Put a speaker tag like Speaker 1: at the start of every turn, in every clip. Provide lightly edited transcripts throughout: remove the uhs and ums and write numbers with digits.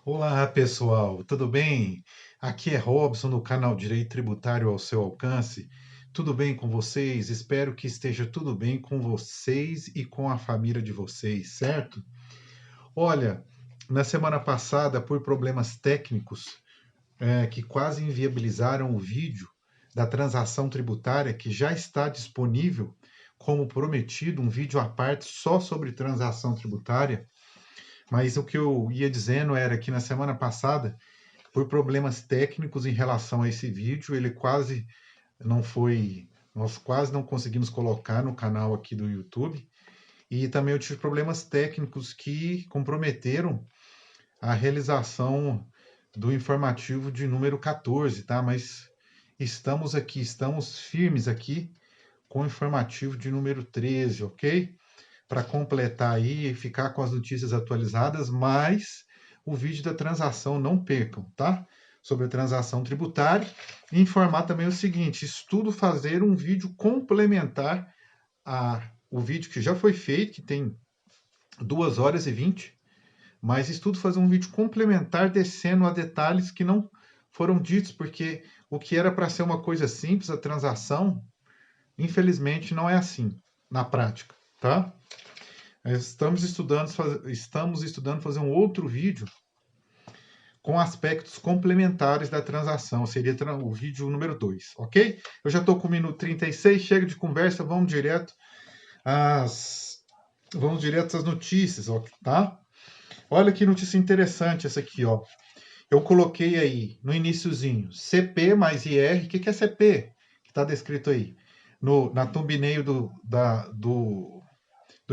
Speaker 1: Olá, pessoal, tudo bem? Aqui é Robson do canal Direito Tributário ao seu alcance. Tudo bem com vocês? Espero que esteja tudo bem com vocês e com a família de vocês, certo? Olha, na semana passada, por problemas técnicos, que quase inviabilizaram o vídeo da transação tributária, que já está disponível, como prometido, um vídeo à parte só sobre transação tributária. Mas o que eu ia dizendo era que na semana passada, por problemas técnicos em relação a esse vídeo, ele quase não foi, nós quase não conseguimos colocar no canal aqui do YouTube. E também eu tive problemas técnicos que comprometeram a realização do informativo de número 14, tá? Mas estamos aqui, estamos firmes aqui com o informativo de número 13, ok? Para completar aí e ficar com as notícias atualizadas, mas o vídeo da transação não percam, tá? Sobre a transação tributária. E informar também o seguinte: estudo fazer um vídeo complementar o vídeo que já foi feito, que tem 2 horas e 20, mas estudo fazer um vídeo complementar descendo a detalhes que não foram ditos, porque o que era para ser uma coisa simples, a transação, infelizmente não é assim na prática, tá? Estamos estudando fazer um outro vídeo com aspectos complementares da transação. Seria o vídeo número 2, ok? Eu já estou com o minuto 36, chega de conversa, às, vamos direto às notícias, tá? Olha que notícia interessante essa aqui, ó. Eu coloquei aí no iniciozinho CP mais IR. O que é CP? Que está descrito aí na thumbnail do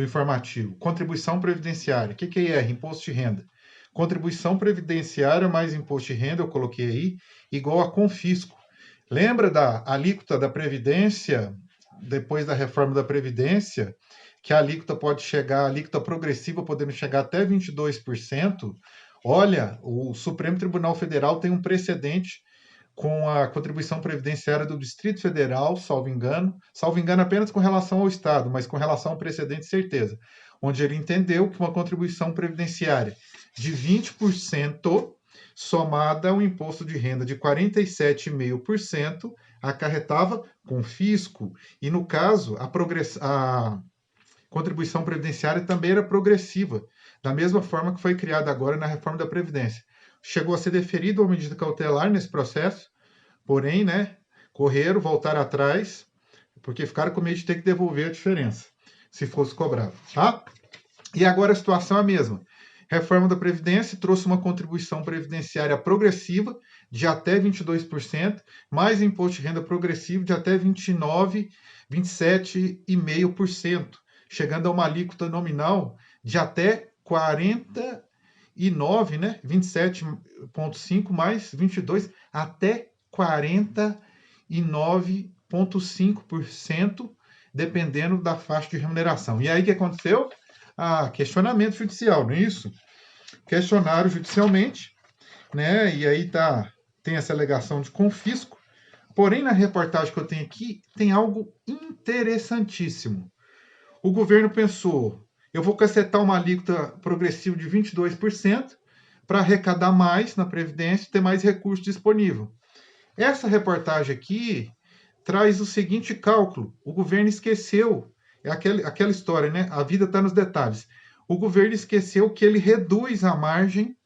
Speaker 1: informativo. Contribuição previdenciária. O que é IR? Imposto de renda. Contribuição previdenciária mais imposto de renda, eu coloquei aí, igual a confisco. Lembra da alíquota da Previdência, depois da reforma da Previdência, que a alíquota pode chegar, a alíquota progressiva podendo chegar até 22%? Olha, o Supremo Tribunal Federal tem um precedente com a contribuição previdenciária do Distrito Federal, salvo engano apenas com relação ao Estado, mas com relação ao precedente, certeza, onde ele entendeu que uma contribuição previdenciária de 20% somada ao imposto de renda de 47,5% acarretava confisco. E no caso, a contribuição previdenciária também era progressiva, da mesma forma que foi criada agora na reforma da Previdência. Chegou a ser deferida uma medida cautelar nesse processo, porém, né, correram, voltaram atrás, porque ficaram com medo de ter que devolver a diferença, se fosse cobrado, tá? E agora a situação é a mesma. Reforma da Previdência trouxe uma contribuição previdenciária progressiva de até 22%, mais imposto de renda progressivo de até 29, 27,5%, chegando a uma alíquota nominal de até 49, né? 27,5 mais 22, até 49,5%, dependendo da faixa de remuneração. E aí o que aconteceu? Questionamento judicial, não é isso? Questionaram judicialmente, né? E aí tem essa alegação de confisco. Porém, na reportagem que eu tenho aqui, tem algo interessantíssimo. O governo pensou, eu vou cacetar uma alíquota progressiva de 22% para arrecadar mais na Previdência e ter mais recurso disponível. Essa reportagem aqui traz o seguinte cálculo: o governo esqueceu, é aquela história, né? A vida está nos detalhes. O governo esqueceu que ele reduz a margem,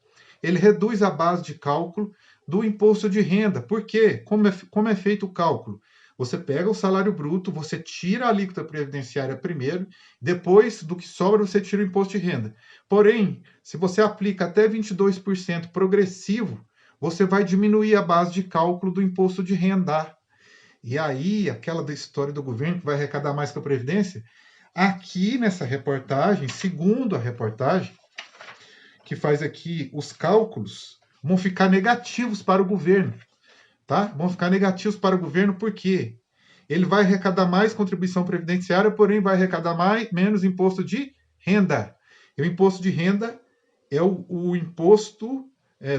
Speaker 1: ele reduz a base de cálculo do imposto de renda. Por quê? Como é feito o cálculo? Você pega o salário bruto, você tira a alíquota previdenciária primeiro, depois do que sobra você tira o imposto de renda. Porém, se você aplica até 22% progressivo, você vai diminuir a base de cálculo do imposto de renda. E aí, aquela da história do governo que vai arrecadar mais que a Previdência, aqui nessa reportagem, segundo a reportagem, que faz aqui os cálculos, vão ficar negativos para o governo, tá? Vão ficar negativos para o governo porque ele vai arrecadar mais contribuição previdenciária, porém vai arrecadar menos imposto de renda. E o imposto de renda é o imposto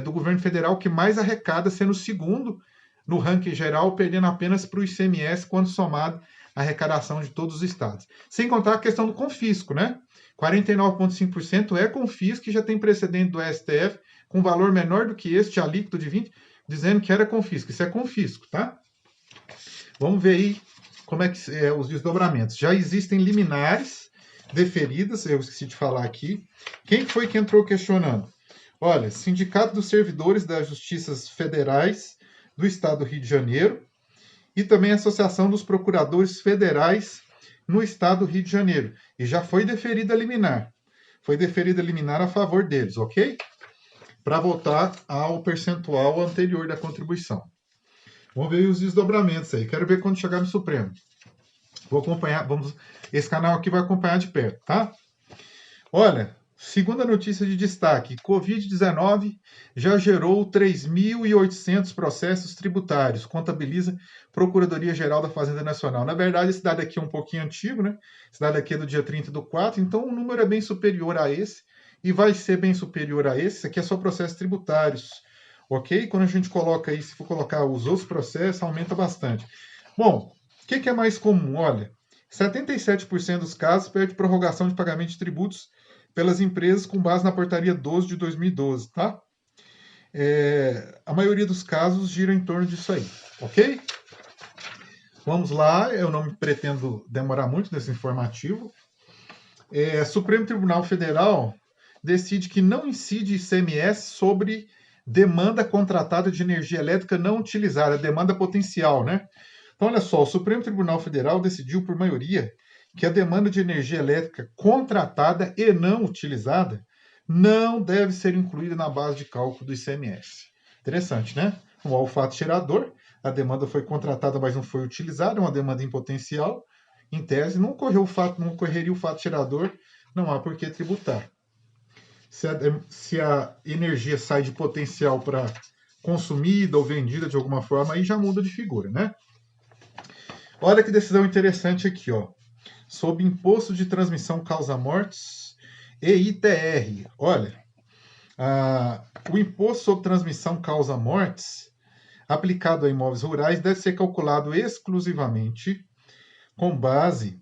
Speaker 1: do governo federal que mais arrecada, sendo o segundo no ranking geral, perdendo apenas para o ICMS quando somado a arrecadação de todos os estados. Sem contar a questão do confisco, né? 49,5% é confisco, que já tem precedente do STF com valor menor do que este, alíquota de 20, dizendo que era confisco. Isso é confisco, tá? Vamos ver aí como é que é os desdobramentos. Já existem liminares deferidas, eu esqueci de falar aqui. Quem foi que entrou questionando? Olha, Sindicato dos Servidores das Justiças Federais do Estado do Rio de Janeiro e também a Associação dos Procuradores Federais no Estado do Rio de Janeiro. E já foi deferida a liminar. Foi deferida a liminar a favor deles, ok? Para voltar ao percentual anterior da contribuição. Vamos ver os desdobramentos aí. Quero ver quando chegar no Supremo. Vou acompanhar, esse canal aqui vai acompanhar de perto, tá? Olha, segunda notícia de destaque, Covid-19 já gerou 3.800 processos tributários, contabiliza Procuradoria-Geral da Fazenda Nacional. Na verdade, esse dado aqui é um pouquinho antigo, né? Esse dado aqui é do dia 30/4, então o número é bem superior a esse, e vai ser bem superior a esse. Isso aqui é só processos tributários, ok? Quando a gente coloca aí, se for colocar os outros processos, aumenta bastante. Bom, o que é mais comum? Olha, 77% dos casos pede prorrogação de pagamento de tributos pelas empresas com base na portaria 12 de 2012, tá? A maioria dos casos gira em torno disso aí, ok? Vamos lá, eu não pretendo demorar muito nesse informativo. Supremo Tribunal Federal decide que não incide ICMS sobre demanda contratada de energia elétrica não utilizada, demanda potencial, né? Então, olha só, o Supremo Tribunal Federal decidiu por maioria que a demanda de energia elétrica contratada e não utilizada não deve ser incluída na base de cálculo do ICMS. Interessante, né? O olfato gerador, a demanda foi contratada, mas não foi utilizada, é uma demanda em potencial. Em tese, não ocorreria o fato gerador, não há por que tributar. Se a energia sai de potencial para consumida ou vendida de alguma forma, aí já muda de figura, né? Olha que decisão interessante aqui, ó. Sob imposto de transmissão causa-mortes e ITR. Olha, o imposto sobre transmissão causa-mortes aplicado a imóveis rurais deve ser calculado exclusivamente com base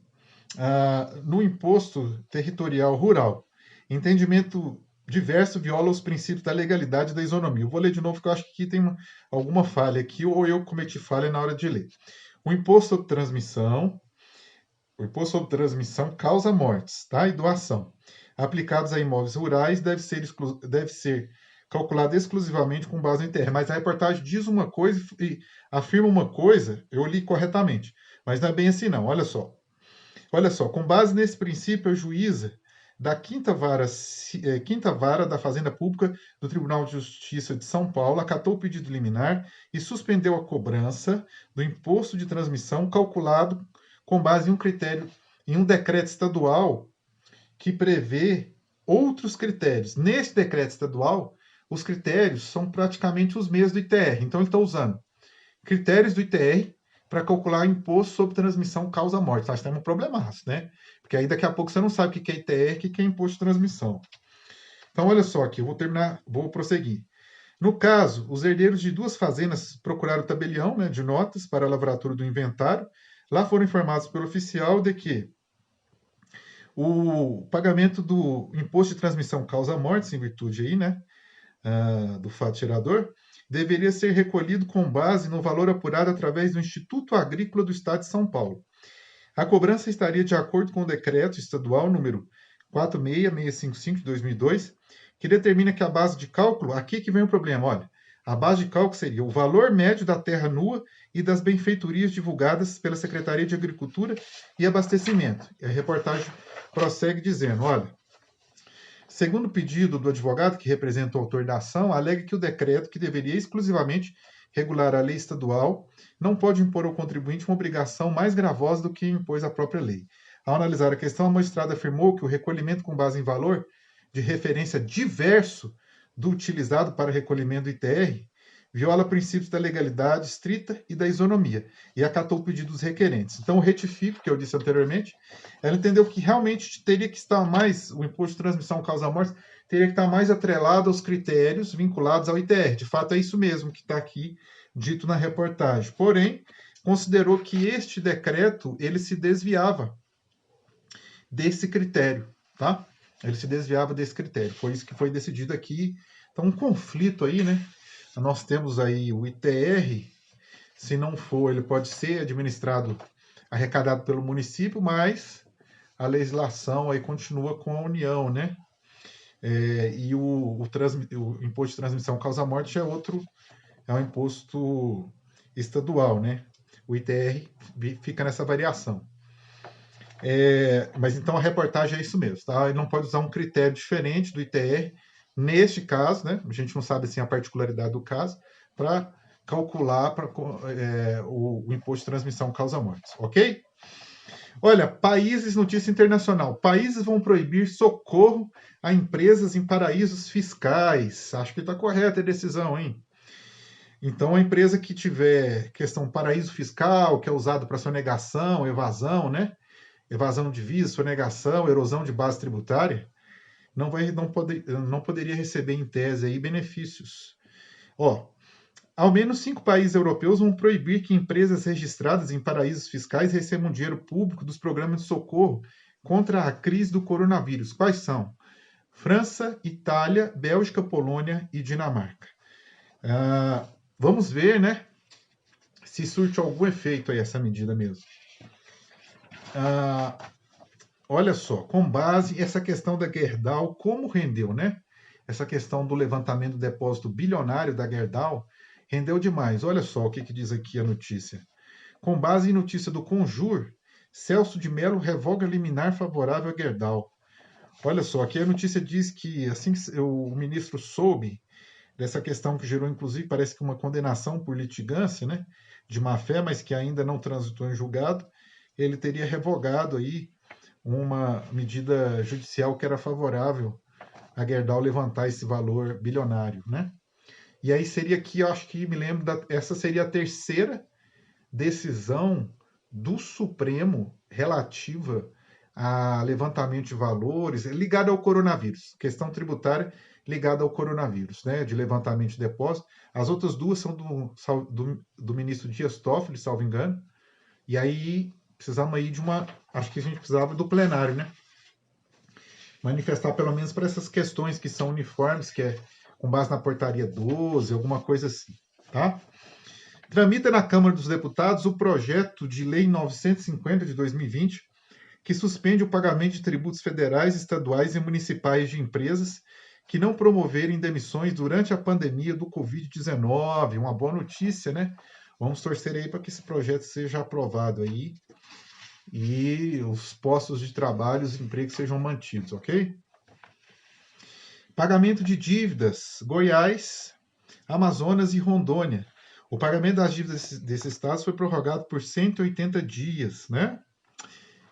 Speaker 1: no imposto territorial rural. Entendimento diverso viola os princípios da legalidade e da isonomia. Eu vou ler de novo, porque eu acho que aqui tem alguma falha aqui, ou eu cometi falha na hora de ler. O imposto sobre transmissão causa mortes, tá? E doação. Aplicados a imóveis rurais deve ser calculado exclusivamente com base no ITR. Mas a reportagem diz uma coisa e afirma uma coisa, eu li corretamente. Mas não é bem assim, não. Olha só. Olha só, com base nesse princípio, a juíza da quinta vara da Fazenda Pública do Tribunal de Justiça de São Paulo acatou o pedido liminar e suspendeu a cobrança do imposto de transmissão calculado com base em um decreto estadual que prevê outros critérios. Nesse decreto estadual, os critérios são praticamente os mesmos do ITR. Então, ele está usando critérios do ITR para calcular imposto sobre transmissão causa-morte. Acho que é um problemaço, né? Porque aí daqui a pouco você não sabe o que é ITR e o que é imposto de transmissão. Então, olha só aqui, eu vou prosseguir. No caso, os herdeiros de duas fazendas procuraram o tabelião, né, de notas para a lavratura do inventário. Lá foram informados pelo oficial de que o pagamento do imposto de transmissão causa-morte, em virtude aí, né, do fato gerador, deveria ser recolhido com base no valor apurado através do Instituto Agrícola do Estado de São Paulo. A cobrança estaria de acordo com o decreto estadual número 46655 de 2002, que determina que a base de cálculo, aqui que vem o problema, olha, a base de cálculo seria o valor médio da terra nua e das benfeitorias divulgadas pela Secretaria de Agricultura e Abastecimento. E a reportagem prossegue dizendo, olha, segundo o pedido do advogado que representa o autor da ação, alega que o decreto, que deveria exclusivamente regular a lei estadual, não pode impor ao contribuinte uma obrigação mais gravosa do que impôs a própria lei. Ao analisar a questão, a magistrada afirmou que o recolhimento com base em valor de referência diverso do utilizado para recolhimento do ITR viola princípios da legalidade estrita e da isonomia, e acatou o pedido dos requerentes. Então, eu retifico, que eu disse anteriormente, ela entendeu que realmente teria que estar mais, o imposto de transmissão causa-morte, teria que estar mais atrelado aos critérios vinculados ao ITR. De fato, é isso mesmo que está aqui dito na reportagem. Porém, considerou que este decreto, ele se desviava desse critério, tá? Ele se desviava desse critério. Foi isso que foi decidido aqui Então, um conflito aí, né? Nós temos aí o ITR, se não for, ele pode ser administrado, arrecadado pelo município, mas a legislação aí continua com a União, né? E o imposto de transmissão causa-morte é um imposto estadual, né? O ITR fica nessa variação. Mas então a reportagem é isso mesmo, tá? Ele não pode usar um critério diferente do ITR, neste caso, né? A gente não sabe assim, a particularidade do caso, para calcular o imposto de transmissão causa-mortes, ok? Olha, países, notícia internacional. Países vão proibir socorro a empresas em paraísos fiscais. Acho que está correta a decisão, hein? Então, a empresa que tiver questão paraíso fiscal, que é usado para sonegação, evasão, né? Evasão de divisas, sonegação, erosão de base tributária, não poderia receber, em tese, aí, benefícios. Ao menos 5 países europeus vão proibir que empresas registradas em paraísos fiscais recebam dinheiro público dos programas de socorro contra a crise do coronavírus. Quais são? França, Itália, Bélgica, Polônia e Dinamarca. Vamos ver, né, se surte algum efeito aí essa medida mesmo. Olha só, com base essa questão da Gerdau, como rendeu, né? Essa questão do levantamento do depósito bilionário da Gerdau rendeu demais. Olha só o que diz aqui a notícia. Com base em notícia do Conjur, Celso de Mello revoga liminar favorável a Gerdau. Olha só, aqui a notícia diz que assim que o ministro soube dessa questão que gerou, inclusive, parece que uma condenação por litigância, né, de má-fé, mas que ainda não transitou em julgado, ele teria revogado aí uma medida judicial que era favorável a Gerdau levantar esse valor bilionário, né? E aí seria aqui, eu acho que me lembro, essa seria a terceira decisão do Supremo relativa a levantamento de valores ligada ao coronavírus, questão tributária ligada ao coronavírus, né, de levantamento de depósito. As outras duas são do ministro Dias Toffoli, salvo engano, e aí precisamos aí de acho que a gente precisava do plenário, né, manifestar pelo menos para essas questões que são uniformes, que é com base na portaria 12, alguma coisa assim, tá? Tramita na Câmara dos Deputados o projeto de lei 950 de 2020, que suspende o pagamento de tributos federais, estaduais e municipais de empresas que não promoverem demissões durante a pandemia do Covid-19. Uma boa notícia, né? Vamos torcer aí para que esse projeto seja aprovado aí e os postos de trabalho, os empregos sejam mantidos, ok? Pagamento de dívidas, Goiás, Amazonas e Rondônia. O pagamento das dívidas desses estados foi prorrogado por 180 dias, né?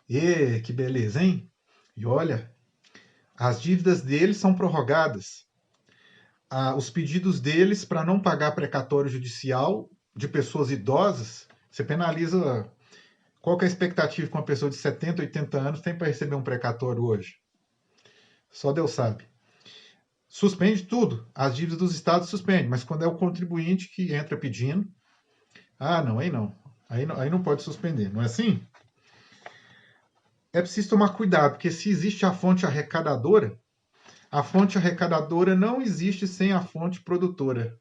Speaker 1: E que beleza, hein? E olha, as dívidas deles são prorrogadas. Os pedidos deles para não pagar precatório judicial de pessoas idosas, você penaliza. Qual que é a expectativa que uma pessoa de 70, 80 anos tem para receber um precatório hoje? Só Deus sabe. Suspende tudo. As dívidas dos estados suspende, mas quando é o contribuinte que entra pedindo, não. Aí não pode suspender, não é assim? É preciso tomar cuidado, porque se existe a fonte arrecadadora não existe sem a fonte produtora.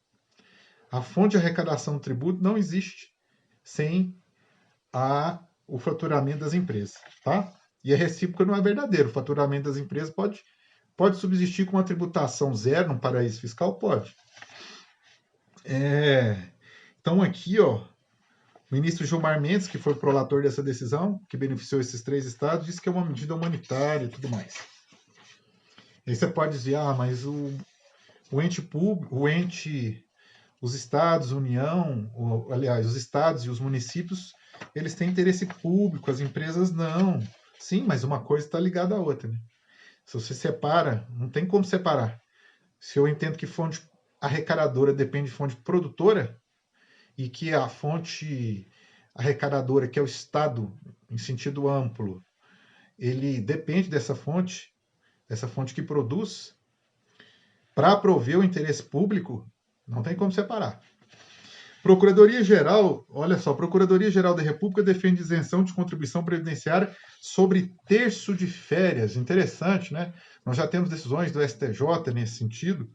Speaker 1: A fonte de arrecadação do tributo não existe sem o faturamento das empresas, tá? E a recíproca não é verdadeiro. O faturamento das empresas pode subsistir com uma tributação zero num paraíso fiscal? Pode. Então aqui, ó, o ministro Gilmar Mendes, que foi prolator dessa decisão, que beneficiou esses 3 estados, disse que é uma medida humanitária e tudo mais. Aí você pode dizer, mas o ente público, os estados, União, aliás, os estados e os municípios, eles têm interesse público, as empresas não. Sim, mas uma coisa está ligada à outra, né? Se você separa, não tem como separar. Se eu entendo que fonte arrecadadora depende de fonte produtora, e que a fonte arrecadadora, que é o Estado, em sentido amplo, ele depende dessa fonte que produz, para prover o interesse público, não tem como separar. Procuradoria-Geral, olha só, Procuradoria-Geral da República defende isenção de contribuição previdenciária sobre terço de férias. Interessante, né? Nós já temos decisões do STJ nesse sentido.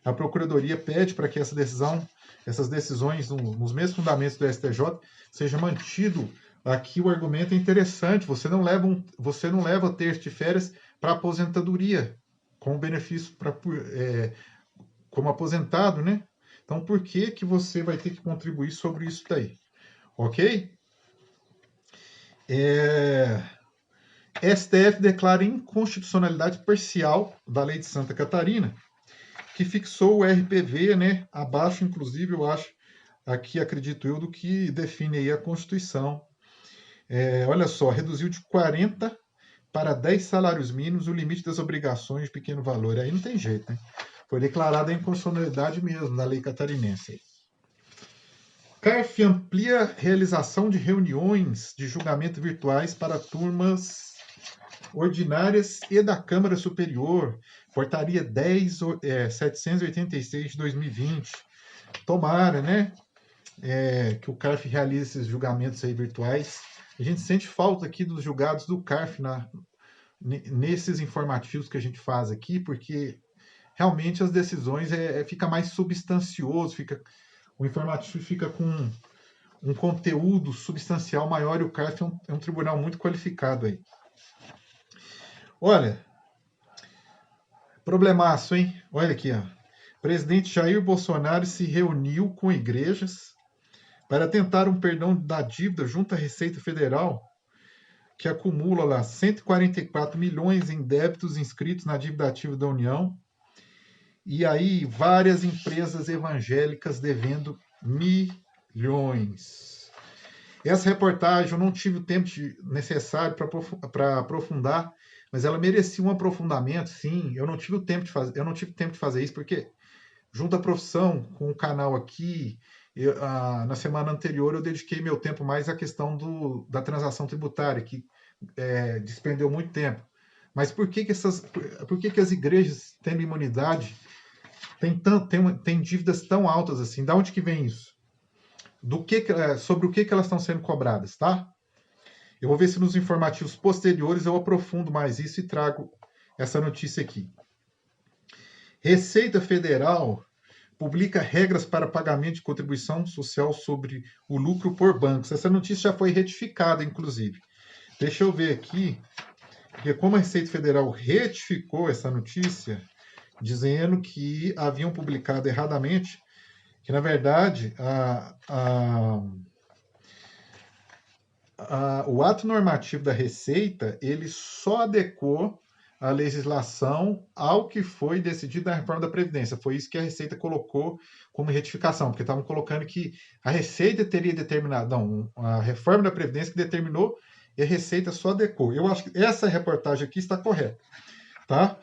Speaker 1: a Procuradoria pede para que essas decisões, nos mesmos fundamentos do STJ, seja mantido. Aqui o argumento é interessante, você não leva terço de férias para aposentadoria, como benefício como aposentado, né? Então, por que que você vai ter que contribuir sobre isso daí? Ok? STF declara inconstitucionalidade parcial da lei de Santa Catarina, que fixou o RPV, né, abaixo, inclusive, eu acho, aqui acredito eu, do que define aí a Constituição. Olha só, reduziu de 40 para 10 salários mínimos o limite das obrigações de pequeno valor. Aí não tem jeito, né? Foi declarada a inconstitucionalidade mesmo na lei catarinense. CARF amplia realização de reuniões de julgamento virtuais para turmas ordinárias e da Câmara Superior, portaria 10.786 de 2020. Tomara, né, que o CARF realize esses julgamentos aí virtuais. A gente sente falta aqui dos julgados do CARF nesses informativos que a gente faz aqui, porque realmente as decisões fica mais substancioso, o informativo fica com um conteúdo substancial maior e o CARF é um tribunal muito qualificado aí. Olha, problemaço, hein? Olha aqui, ó. Presidente Jair Bolsonaro se reuniu com igrejas para tentar um perdão da dívida junto à Receita Federal, que acumula lá 144 milhões em débitos inscritos na dívida ativa da União. E aí, várias empresas evangélicas devendo milhões. Essa reportagem eu não tive o tempo necessário para aprofundar, mas ela merecia um aprofundamento, sim. Eu não tive tempo de fazer isso, porque junto à profissão, com o canal aqui, na semana anterior eu dediquei meu tempo mais à questão da transação tributária, que despendeu muito tempo. Mas por que as igrejas tendo imunidade têm dívidas tão altas assim? Da onde que vem isso? Sobre o que elas estão sendo cobradas, tá? Eu vou ver se nos informativos posteriores eu aprofundo mais isso e trago essa notícia aqui. Receita Federal publica regras para pagamento de contribuição social sobre o lucro por bancos. Essa notícia já foi retificada, inclusive. Deixa eu ver aqui, porque como a Receita Federal retificou essa notícia, dizendo que haviam publicado erradamente, que na verdade o ato normativo da Receita, ele só adequou a legislação ao que foi decidido na reforma da Previdência. Foi isso que a Receita colocou como retificação, porque estavam colocando que a Receita teria determinado, não, a reforma da Previdência que determinou e a Receita só adequou. Eu acho que essa reportagem aqui está correta, tá?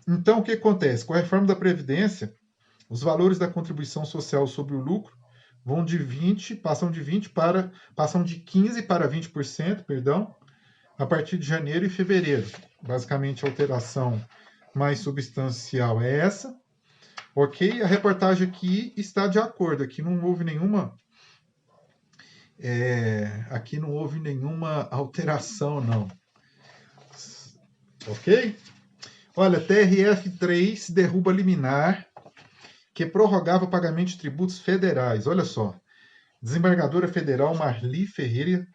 Speaker 1: Então, o que acontece? Com a reforma da Previdência, os valores da contribuição social sobre o lucro passam de 15% para 20%, perdão, a partir de janeiro e fevereiro. Basicamente, a alteração mais substancial é essa. Ok? A reportagem aqui está de acordo. Aqui não houve nenhuma alteração, não. Ok? Olha, TRF3 derruba liminar que prorrogava o pagamento de tributos federais. Olha só. Desembargadora Federal Marli Ferreira,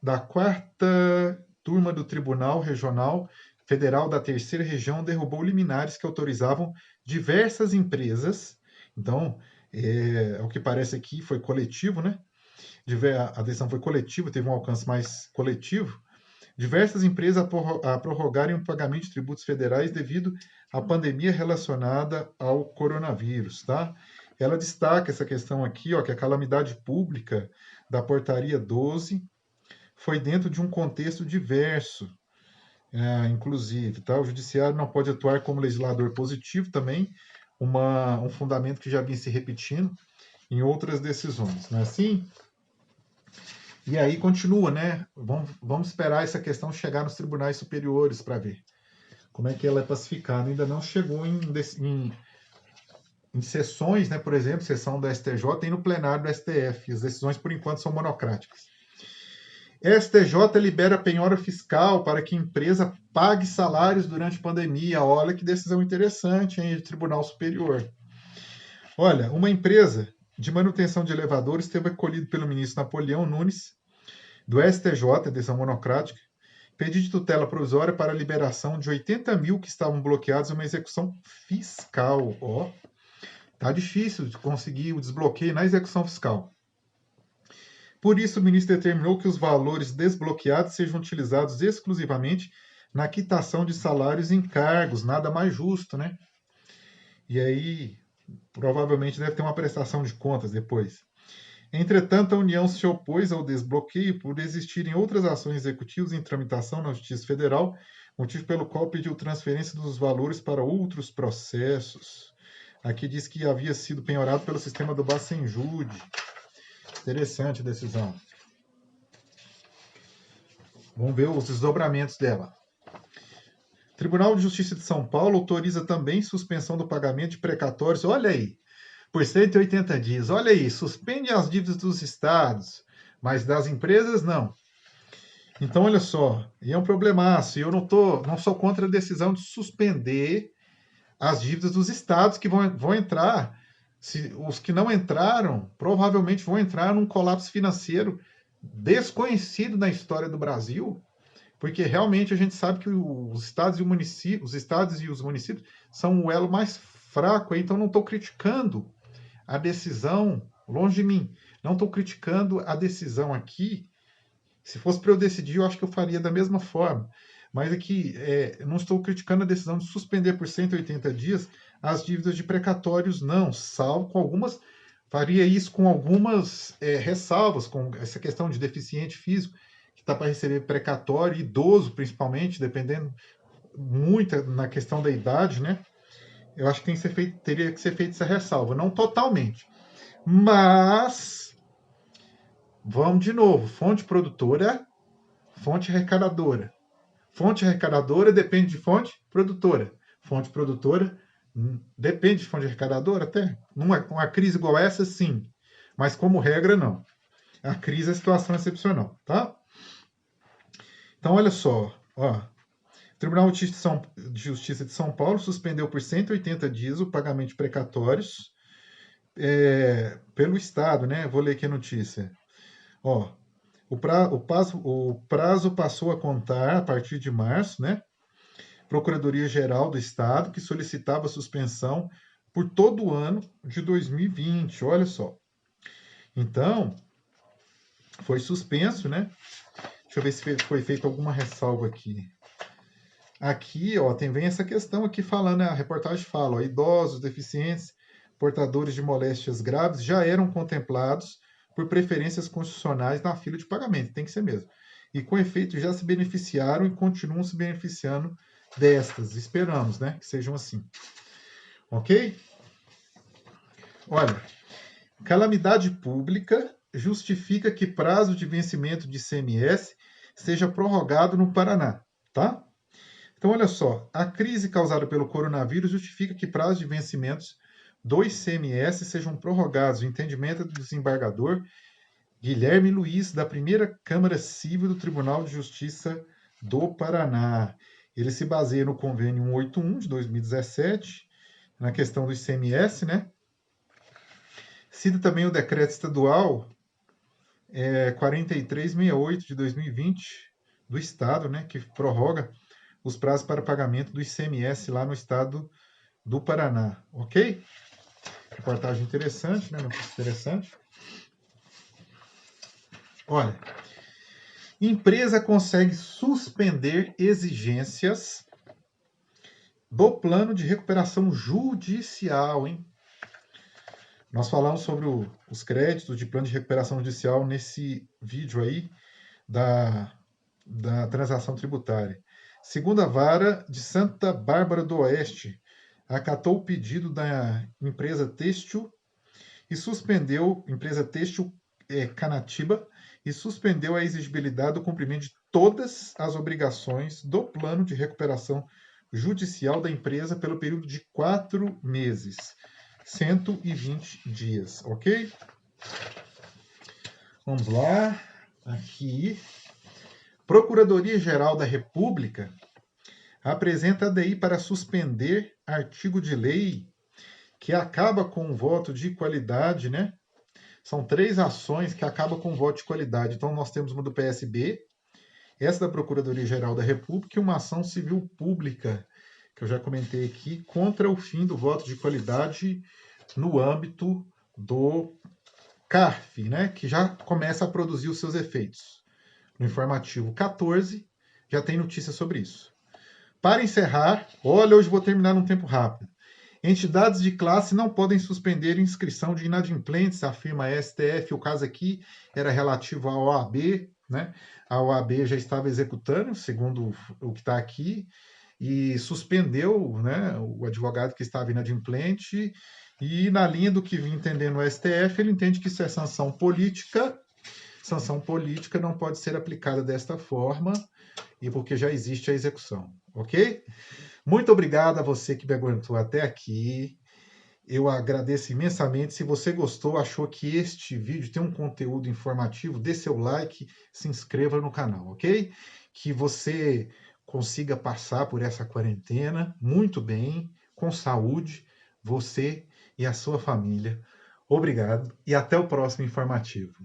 Speaker 1: da 4ª turma do Tribunal Regional Federal da 3ª Região, derrubou liminares que autorizavam diversas empresas. Então, ao que parece aqui, foi coletivo, né? A decisão foi coletiva, teve um alcance mais coletivo. Diversas empresas a prorrogarem o pagamento de tributos federais devido à pandemia relacionada ao coronavírus, tá? Ela destaca essa questão aqui, ó, que a calamidade pública da portaria 12 foi dentro de um contexto diverso, inclusive, tá? O judiciário não pode atuar como legislador positivo também, um fundamento que já vinha se repetindo em outras decisões, não é assim? E aí continua, né? Vamos esperar essa questão chegar nos tribunais superiores para ver como é que ela é pacificada. Ainda não chegou em sessões, né? Por exemplo, sessão do STJ e no plenário do STF. As decisões, por enquanto, são monocráticas. STJ libera penhora fiscal para que empresa pague salários durante a pandemia. Olha que decisão interessante, hein, de Tribunal Superior. Olha, uma empresa de manutenção de elevadores teve acolhido pelo ministro Napoleão Nunes, do STJ, decisão monocrática, pedido de tutela provisória para a liberação de 80 mil que estavam bloqueados em uma execução fiscal. Ó, tá difícil de conseguir o desbloqueio na execução fiscal. Por isso, o ministro determinou que os valores desbloqueados sejam utilizados exclusivamente na quitação de salários e encargos, nada mais justo, né? E aí, provavelmente deve ter uma prestação de contas depois. Entretanto, a União se opôs ao desbloqueio por existirem outras ações executivas em tramitação na Justiça Federal, motivo pelo qual pediu transferência dos valores para outros processos. Aqui diz que havia sido penhorado pelo sistema do Bacenjude. Interessante a decisão. Vamos ver os desdobramentos dela. Tribunal de Justiça de São Paulo autoriza também suspensão do pagamento de precatórios. Olha aí, por 180 dias. Olha aí, suspende as dívidas dos estados, mas das empresas não. Então, olha só, e é um problemaço. E eu não sou contra a decisão de suspender as dívidas dos estados que vão entrar. Os que não entraram, provavelmente vão entrar num colapso financeiro desconhecido na história do Brasil, porque realmente a gente sabe que os estados e os municípios são o elo mais fraco. Então, não estou criticando a decisão, longe de mim, não estou criticando a decisão aqui. Se fosse para eu decidir, eu acho que eu faria da mesma forma. Mas aqui, não estou criticando a decisão de suspender por 180 dias as dívidas de precatórios, não, salvo com algumas. Faria isso com algumas ressalvas, com essa questão de deficiente físico, que está para receber precatório, idoso principalmente, dependendo muito na questão da idade, né? Eu acho que teria que ser feita essa ressalva, não totalmente. Mas, vamos de novo, fonte produtora, fonte arrecadadora. Fonte arrecadadora depende de fonte produtora. Fonte produtora depende de fonte arrecadadora até. Uma crise igual essa, sim. Mas como regra, não. A crise é situação excepcional, tá? Então, olha só. Ó, Tribunal de Justiça de São Paulo suspendeu por 180 dias o pagamento de precatórios pelo Estado, né? Vou ler aqui a notícia. Ó, o prazo passou a contar a partir de março, né? Procuradoria-Geral do Estado, que solicitava suspensão por todo o ano de 2020, olha só. Então, foi suspenso, né? Deixa eu ver se foi feita alguma ressalva aqui. Aqui, ó, vem essa questão aqui falando, a reportagem fala, ó, idosos, deficientes, portadores de moléstias graves já eram contemplados por preferências constitucionais na fila de pagamento, tem que ser mesmo. E com efeito já se beneficiaram e continuam se beneficiando destas. Esperamos, né, que sejam assim. Ok? Olha, calamidade pública justifica que prazo de vencimento de ICMS seja prorrogado no Paraná, tá? Então, olha só, a crise causada pelo coronavírus justifica que prazos de vencimentos do ICMS sejam prorrogados. O entendimento do desembargador Guilherme Luiz, da primeira Câmara Civil do Tribunal de Justiça do Paraná. Ele se baseia no convênio 181 de 2017, na questão do ICMS, né? Cita também o decreto estadual 4368 de 2020 do Estado, né, que prorroga os prazos para pagamento do ICMS lá no estado do Paraná, ok? Reportagem interessante, né? Notícia interessante. Olha, empresa consegue suspender exigências do plano de recuperação judicial, hein? Nós falamos sobre os créditos de plano de recuperação judicial nesse vídeo aí da transação tributária. Segunda Vara de Santa Bárbara do Oeste acatou o pedido da empresa têxtil e suspendeu, empresa têxtil Canatiba, e suspendeu a exigibilidade do cumprimento de todas as obrigações do plano de recuperação judicial da empresa pelo período de 4 meses, 120 dias, ok? Vamos lá, aqui, Procuradoria-Geral da República apresenta ADI para suspender artigo de lei que acaba com o voto de qualidade, né? São 3 ações que acabam com o voto de qualidade. Então, nós temos uma do PSB, essa da Procuradoria-Geral da República e uma ação civil pública, que eu já comentei aqui, contra o fim do voto de qualidade no âmbito do CARF, né, que já começa a produzir os seus efeitos. No informativo 14, já tem notícia sobre isso. Para encerrar, olha, hoje vou terminar num tempo rápido. Entidades de classe não podem suspender inscrição de inadimplentes, afirma a STF. O caso aqui era relativo à OAB, né? A OAB já estava executando, segundo o que está aqui, e suspendeu, né, o advogado que estava inadimplente, e na linha do que vim entendendo o STF, ele entende que isso é sanção política não pode ser aplicada desta forma, e porque já existe a execução, ok? Muito obrigado a você que me aguentou até aqui. Eu agradeço imensamente. Se você gostou, achou que este vídeo tem um conteúdo informativo, dê seu like, se inscreva no canal, ok? Que você consiga passar por essa quarentena muito bem, com saúde, você e a sua família. Obrigado e até o próximo informativo.